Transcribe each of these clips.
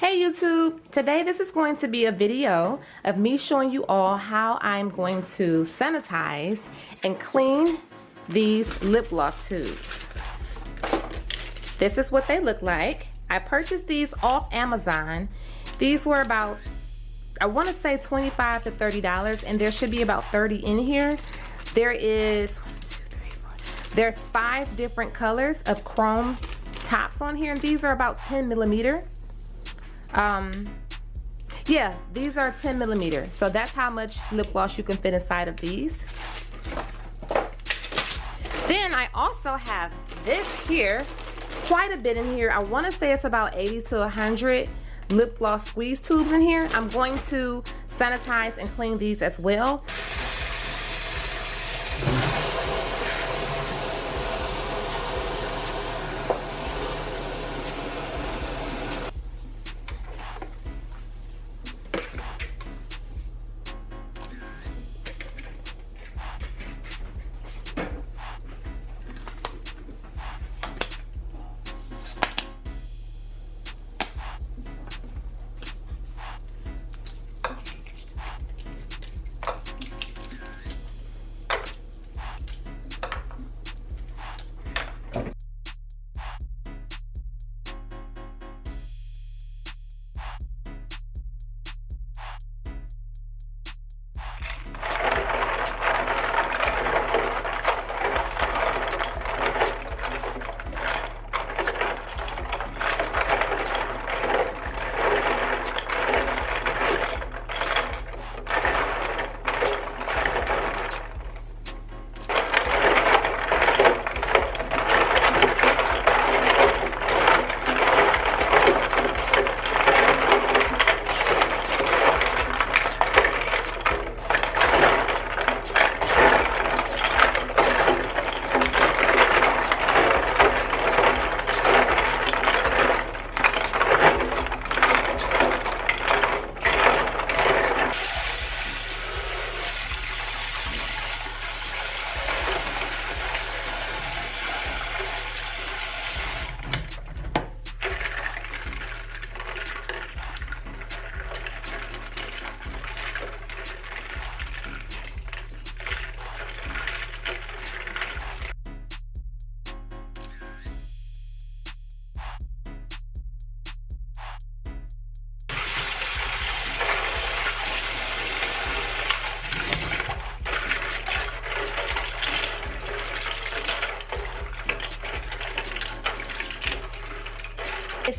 Hey YouTube, today this is going to be a video of me showing you all how I'm going to sanitize and clean these lip gloss tubes. This is what they look like. I purchased these off Amazon. These were about, I want to say $25 to $30, and there should be about 30 in here. There's 5 different colors of chrome tops on here, and these are about 10 millimeter. Yeah, these are 10 millimeter, so that's how much lip gloss you can fit inside of these. Then I also have this here. It's quite a bit in here. I want to say it's about 80 to 100 lip gloss squeeze tubes in here. I'm going to sanitize and clean these as well.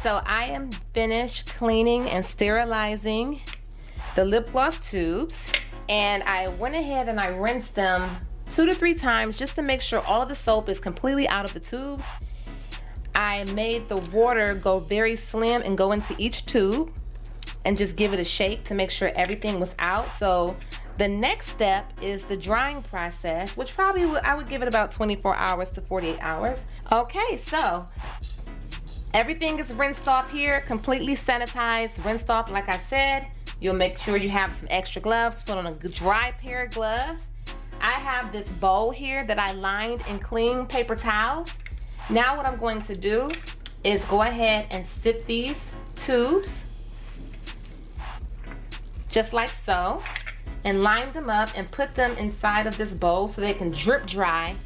So I am finished cleaning and sterilizing the lip gloss tubes, and I went ahead and I rinsed them 2 to 3 times just to make sure all of the soap is completely out of the tubes. I made the water go very slim and go into each tube and just give it a shake to make sure everything was out. So the next step is the drying process, which probably I would give it about 24 hours to 48 hours. Okay, so everything is rinsed off here, completely sanitized, rinsed off like I said. You'll make sure you have some extra gloves, put on a dry pair of gloves. I have this bowl here that I lined in clean paper towels. Now what I'm going to do is go ahead and sit these tubes, just like so, and line them up and put them inside of this bowl so they can drip dry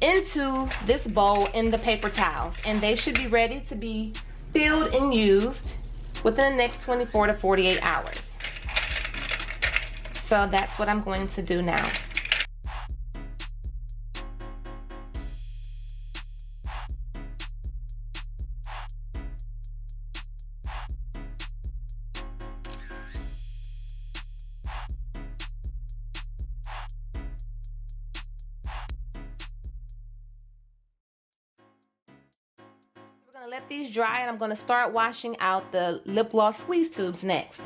into this bowl in the paper towels, and they should be ready to be filled and used within the next 24 to 48 hours. So that's what I'm going to do now. We're gonna let these dry, and I'm gonna start washing out the lip gloss squeeze tubes next.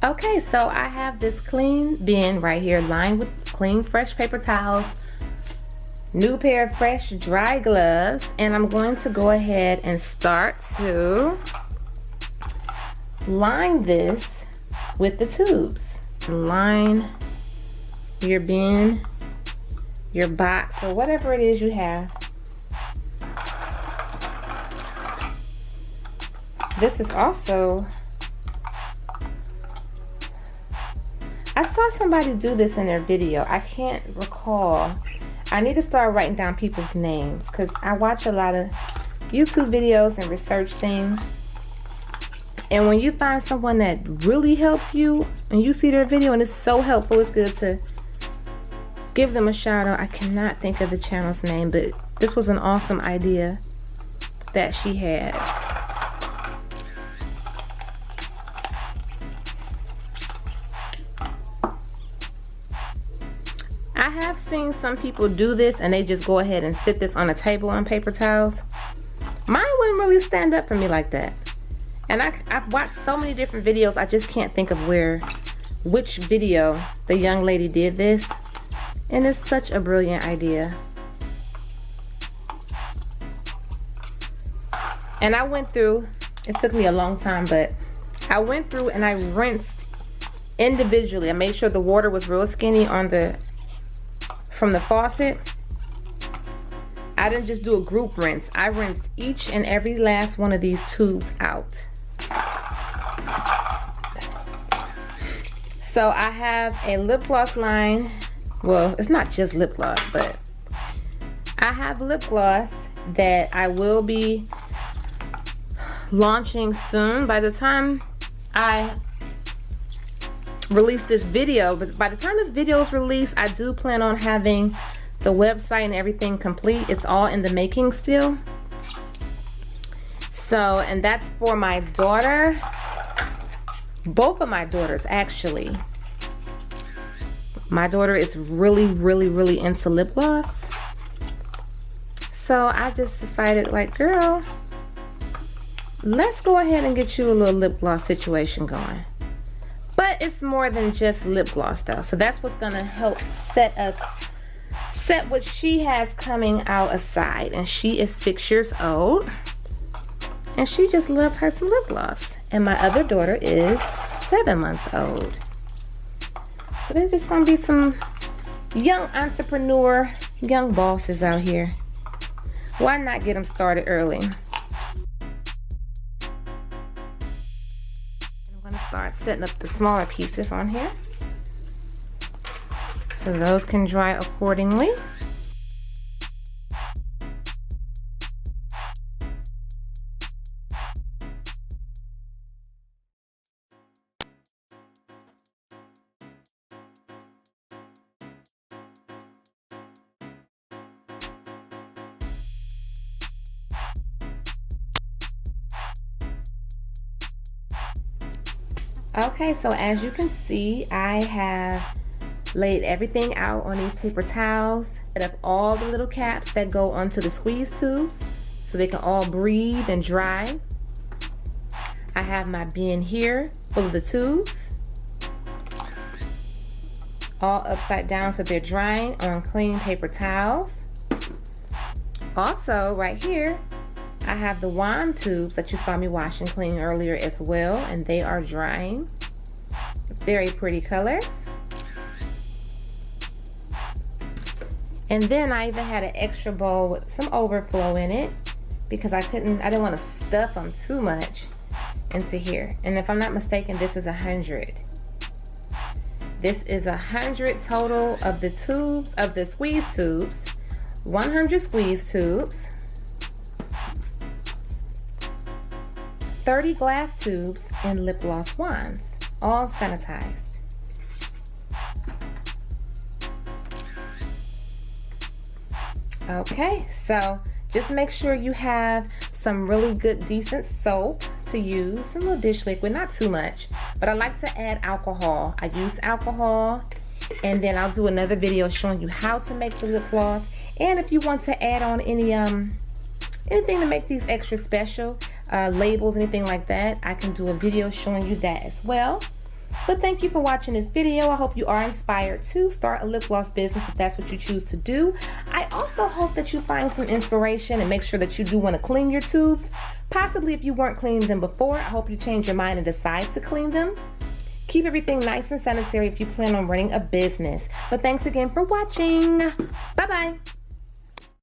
Okay, so I have this clean bin right here lined with clean fresh paper towels, new pair of fresh dry gloves, and I'm going to go ahead and start to line this with the tubes. Line your bin, your box, or whatever it is you have. This is also, I saw somebody do this in their video. I can't recall. I need to start writing down people's names because I watch a lot of YouTube videos and research things. And when you find someone that really helps you and you see their video and it's so helpful, it's good to give them a shout out. I cannot think of the channel's name, but this was an awesome idea that she had. I have seen some people do this and they just go ahead and sit this on a table on paper towels. Mine wouldn't really stand up for me like that. And I've watched so many different videos, I just can't think of which video the young lady did this. And it's such a brilliant idea. And I went through, it took me a long time, but I went through and I rinsed individually. I made sure the water was real skinny on from the faucet. I didn't just do a group rinse. I rinsed each and every last one of these tubes out. So I have a lip gloss line. Well, it's not just lip gloss, but I have lip gloss that I will be launching soon. By the time I release this video, but by the time this video is released, I do plan on having the website and everything complete. It's all in the making still. So, and that's for my daughter, both of my daughters actually. My daughter is really into lip gloss. So I just decided, like, girl, let's go ahead and get you a little lip gloss situation going. But it's more than just lip gloss though. So that's what's gonna help set what she has coming out aside. And she is 6 years old. And she just loves her some lip gloss. And my other daughter is 7 months old. So there's just gonna be some young entrepreneur, young bosses out here. Why not get them started early? Start setting up the smaller pieces on here so those can dry accordingly. Okay, so as you can see, I have laid everything out on these paper towels. Set up all the little caps that go onto the squeeze tubes so they can all breathe and dry. I have my bin here full of the tubes, all upside down so they're drying on clean paper towels. Also, right here, I have the wand tubes that you saw me wash and clean earlier as well, and they are drying. Very pretty colors. And then I even had an extra bowl with some overflow in it because I didn't want to stuff them too much into here. And if I'm not mistaken, this is 100. This is 100 total of the tubes, of the squeeze tubes. 100 squeeze tubes. 30 glass tubes and lip gloss wands, all sanitized. Okay, so just make sure you have some really good decent soap to use, some little dish liquid, not too much, but I like to add alcohol. I use alcohol, and then I'll do another video showing you how to make the lip gloss, and if you want to add on any anything to make these extra special, labels, anything like that, I can do a video showing you that as well. But thank you for watching this video. I hope you are inspired to start a lip gloss business if that's what you choose to do. I also hope that you find some inspiration and make sure that you do want to clean your tubes. Possibly if you weren't cleaning them before, I hope you change your mind and decide to clean them. Keep everything nice and sanitary if you plan on running a business. But thanks again for watching. Bye-bye.